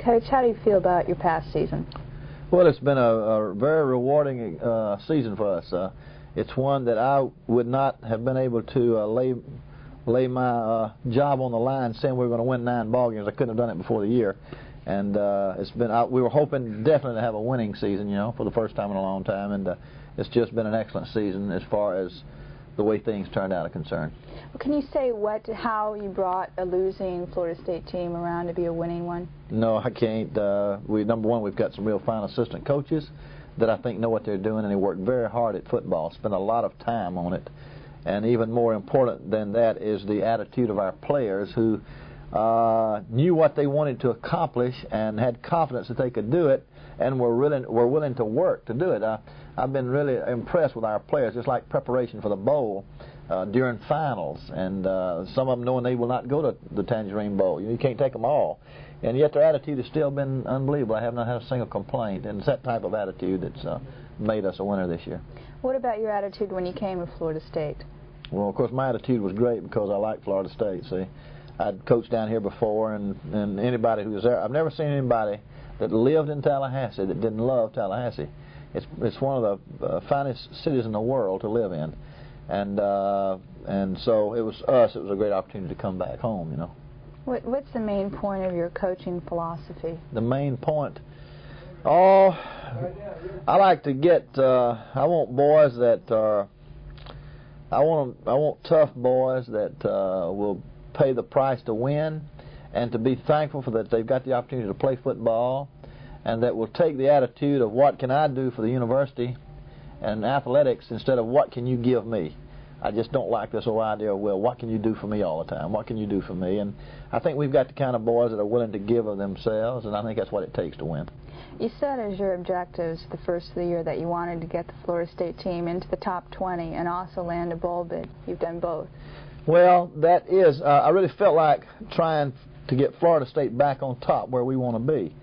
Coach, how do you feel about your past season? Well, it's been a very rewarding season for us. It's one that I would not have been able to lay my job on the line saying we were going to win 9 ball games. I couldn't have done it before the year. And it's been we were hoping definitely to have a winning season, you know, for the first time in a long time. And it's just been an excellent season as far as the way things turned out are concerned. Well, can you say how you brought a losing Florida State team around to be a winning one? No, I can't. Number one, we've got some real fine assistant coaches that I think know what they're doing, and they work very hard at football, spend a lot of time on it. And even more important than that is the attitude of our players, who knew what they wanted to accomplish and had confidence that they could do it, and were willing to work to do it. I've been really impressed with our players, just like preparation for the bowl during finals, and some of them knowing they will not go to the Tangerine Bowl. You can't take them all. And yet their attitude has still been unbelievable. I have not had a single complaint, and it's that type of attitude that's made us a winner this year. What about your attitude when you came to Florida State? Well, of course, my attitude was great because I like Florida State. See, I'd coached down here before, and anybody who was there, I've never seen anybody that lived in Tallahassee that didn't love Tallahassee. It's one of the finest cities in the world to live in, and so it was a great opportunity to come back home, you know. What's the main point of your coaching philosophy? The main point? Oh, I like to get. I want boys that are. I want tough boys that will pay the price to win, and to be thankful for that they've got the opportunity to play football, and that will take the attitude of what can I do for the university and athletics instead of what can you give me. I just don't like this whole idea of, well, what can you do for me all the time? What can you do for me? And I think we've got the kind of boys that are willing to give of themselves, and I think that's what it takes to win. You said as your objectives the first of the year that you wanted to get the Florida State team into the top 20 and also land a bowl bid. You've done both. Well, that is, I really felt like trying to get Florida State back on top where we want to be,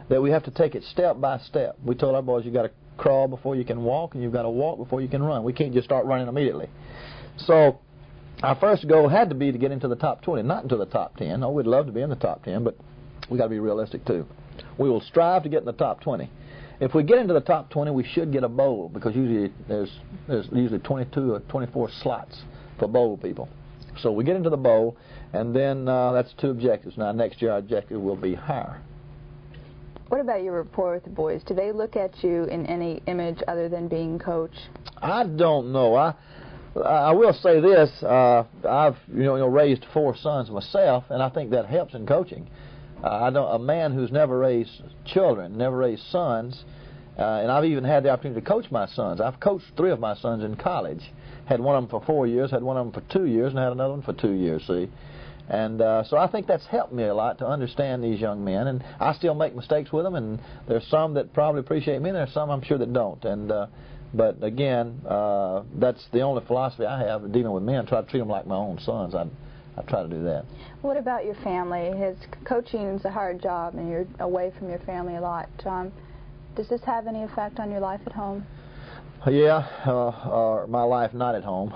that we have to take it step by step. We told our boys, you've got to crawl before you can walk, and you've got to walk before you can run. We can't just start running immediately. So our first goal had to be to get into the top 20, not into the top 10. Oh, we'd love to be in the top 10, but we've got to be realistic too. We will strive to get in the top 20. If we get into the top 20, we should get a bowl, because usually there's usually 22 or 24 slots for bowl people. So we get into the bowl, and then that's 2 objectives. Now next year our objective will be higher. What about your rapport with the boys? Do they look at you in any image other than being coach? I don't know. I will say this: I've raised 4 sons myself, and I think that helps in coaching. A man who's never raised children, never raised sons, and I've even had the opportunity to coach my sons. I've coached 3 of my sons in college. Had one of them for 4 years, had one of them for 2 years, and had another one for 2 years. See. And so I think that's helped me a lot to understand these young men. And I still make mistakes with them, and there's some that probably appreciate me, and there's some I'm sure that don't. And but again, that's the only philosophy I have in dealing with men. Try to treat them like my own sons. I try to do that. What about your family? Coaching is a hard job, and you're away from your family a lot. Does this have any effect on your life at home? Yeah, my life not at home.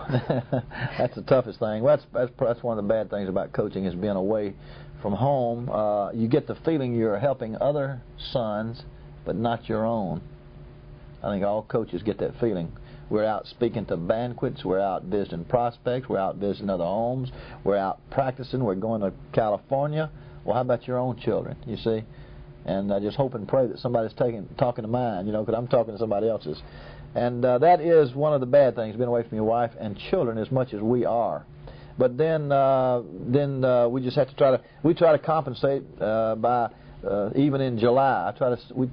That's the toughest thing. Well, that's one of the bad things about coaching, is being away from home. You get the feeling you're helping other sons, but not your own. I think all coaches get that feeling. We're out speaking to banquets, we're out visiting prospects, we're out visiting other homes, we're out practicing, we're going to California. Well, how about your own children, you see? And I just hope and pray that somebody's talking to mine, because I'm talking to somebody else's. And that is one of the bad things, being away from your wife and children as much as we are. But then we just have to try to compensate by even in July. We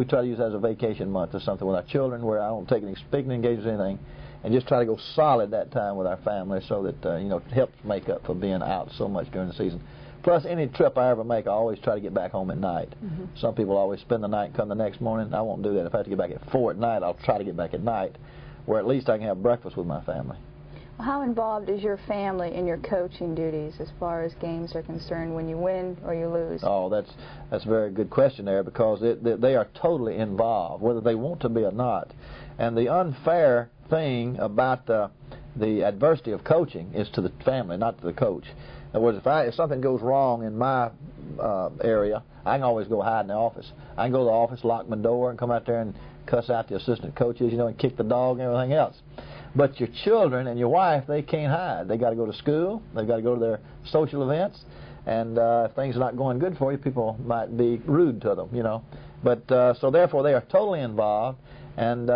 try to use that as a vacation month or something with our children, where I don't take any speaking engagements or anything, and just try to go solid that time with our family, so that it helps make up for being out so much during the season. Plus, any trip I ever make, I always try to get back home at night. Mm-hmm. Some people always spend the night and come the next morning. I won't do that. If I have to get back at 4 at night, I'll try to get back at night, where at least I can have breakfast with my family. Well, how involved is your family in your coaching duties as far as games are concerned, when you win or you lose? Oh, that's a very good question there, because they are totally involved, whether they want to be or not. And the unfair thing about the adversity of coaching is to the family, not to the coach. In other words, if something goes wrong in my area, I can always go hide in the office. I can go to the office, lock my door, and come out there and cuss out the assistant coaches, and kick the dog and everything else. But your children and your wife, they can't hide. They got to go to school. They've got to go to their social events. And if things are not going good for you, people might be rude to them, But so therefore, they are totally involved, and they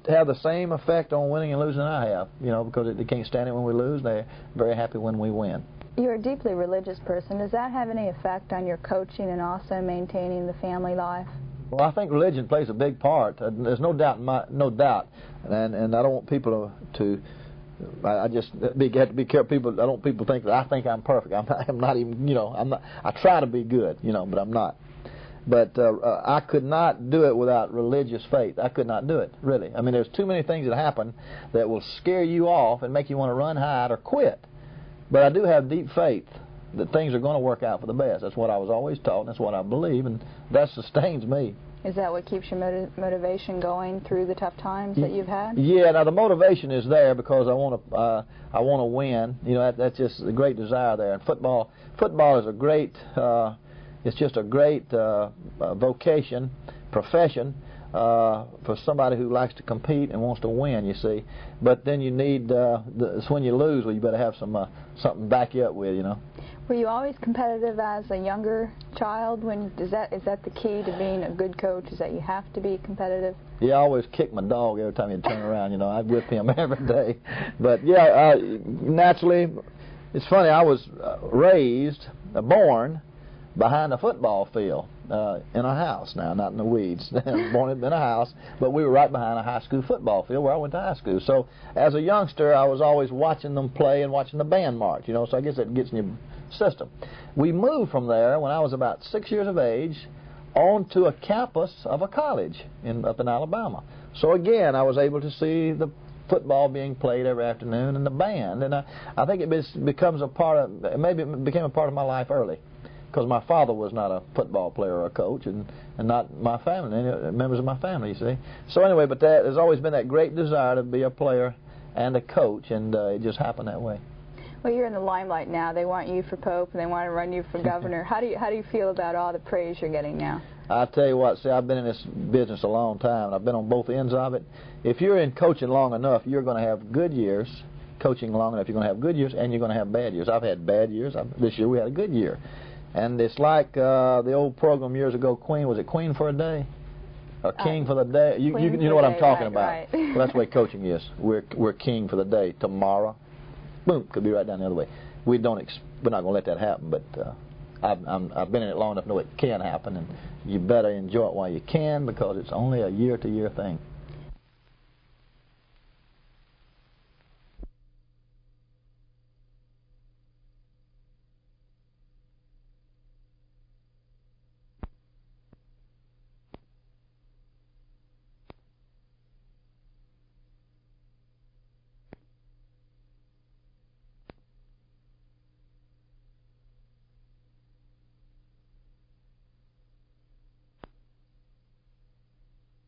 have the same effect on winning and losing I have, because they can't stand it when we lose. They're very happy when we win. You're a deeply religious person. Does that have any effect on your coaching and also maintaining the family life? Well, I think religion plays a big part. There's no doubt, no doubt, and I don't want people to. I just have to be careful. I don't want people to think that I think I'm perfect. I'm not even. I'm not. I try to be good, but I'm not. But I could not do it without religious faith. I could not do it, really. I mean, there's too many things that happen that will scare you off and make you want to run, hide, or quit. But I do have deep faith that things are going to work out for the best. That's what I was always taught, and that's what I believe, and that sustains me. Is that what keeps your motivation going through the tough times that you've had? Yeah. Now the motivation is there because I want to win. That's just a great desire there. And football is a great. It's just a great vocation, profession for somebody who likes to compete and wants to win. You see, but then you need. It's when you lose, well, you better have something to back you up with. Were you always competitive as a younger child? Is that the key to being a good coach? Is that you have to be competitive? Yeah, I always kick my dog every time he'd turn around. I'd whip him every day. But yeah, naturally, it's funny. I was born behind a football field in a house. Now, not in the weeds. Born in a house, but we were right behind a high school football field where I went to high school. So as a youngster, I was always watching them play and watching the band march. So I guess that gets in your system. We moved from there when I was about 6 years of age onto a campus of a college up in Alabama. So again, I was able to see the football being played every afternoon and the band, and I think it became a part of my life early, because my father was not a football player or a coach, and not my family, any members of my family, you see. So anyway, but there's always been that great desire to be a player and a coach, and it just happened that way. Well, you're in the limelight now. They want you for Pope, and they want to run you for governor. How do you feel about all the praise you're getting now? I'll tell you what, see, I've been in this business a long time, and I've been on both ends of it. If you're in coaching long enough, you're going to have good years. Coaching long enough, you're going to have good years, and you're going to have bad years. I've had bad years. This year we had a good year. And it's like the old program years ago, was it Queen for a Day? Or King for the Day? You know what I'm talking about. Right. Well, that's the way coaching is. We're king for the day. Tomorrow, boom, could be right down the other way. We're not going to let that happen, but I've been in it long enough to know it can happen, and you better enjoy it while you can, because it's only a year-to-year thing.